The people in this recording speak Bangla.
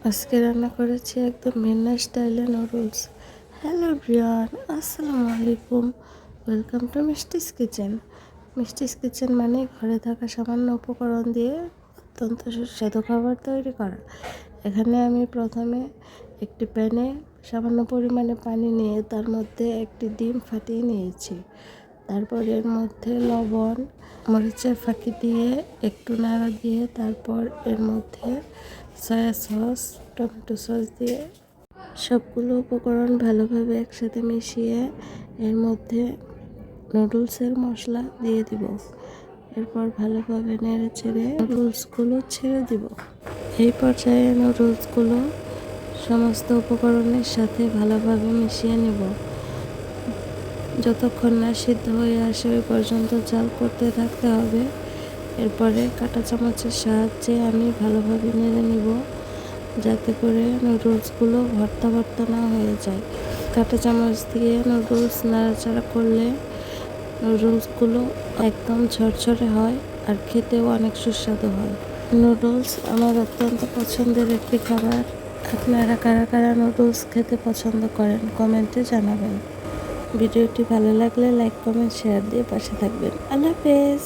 আজকে রান্না করেছি একদম ভিন্ন স্টাইলে নুডলস। হ্যালো ব্রিয়ান, আসসালামু আলাইকুম, ওয়েলকাম টু মিষ্টিস কিচেন। মিষ্টিস কিচেন মানে ঘরে থাকা সামান্য উপকরণ দিয়ে অত্যন্ত সুস্বাদু খাবার তৈরি করা। এখানে আমি প্রথমে একটি প্যানে সামান্য পরিমাণে পানি নিয়ে তার মধ্যে একটি ডিম ফাটিয়ে নিয়েছি। তারপর এর মধ্যে লবণ, মরিচের ফাঁকি দিয়ে একটু নাড়া দিয়ে তারপর এর মধ্যে সয়া সস, টমেটো সস দিয়ে সবগুলো উপকরণ ভালোভাবে একসাথে মিশিয়ে এর মধ্যে নুডলসের মশলা দিয়ে দিব। এরপর ভালোভাবে নেড়ে চেড়ে নুডলসগুলো ছেড়ে দিব। এই পর্যায়ে নুডলসগুলো সমস্ত উপকরণের সাথে ভালোভাবে মিশিয়ে নেব। যতক্ষণ না সিদ্ধ হয়ে আসে ওই পর্যন্ত জাল করতে থাকতে হবে। এরপরে কাঁটা চামচের সাহায্যে আমি ভালোভাবে নেড়ে নিব, যাতে করে নুডলসগুলো ভর্তা ভর্তা না হয়ে যায়। কাঁটা চামচ দিয়ে নুডলস নাড়াচাড়া করলে নুডলসগুলো একদম ঝরঝরে হয় আর খেতেও অনেক সুস্বাদু হয়। নুডলস আমার অত্যন্ত পছন্দের একটি খাবার। আপনারা কারা কারা নুডলস খেতে পছন্দ করেন কমেন্টে জানাবেন। ভিডিওটি ভালো লাগলে লাইক, কমেন্ট, শেয়ার দিয়ে পাশে থাকবেন। আল্লাহ হাফেজ।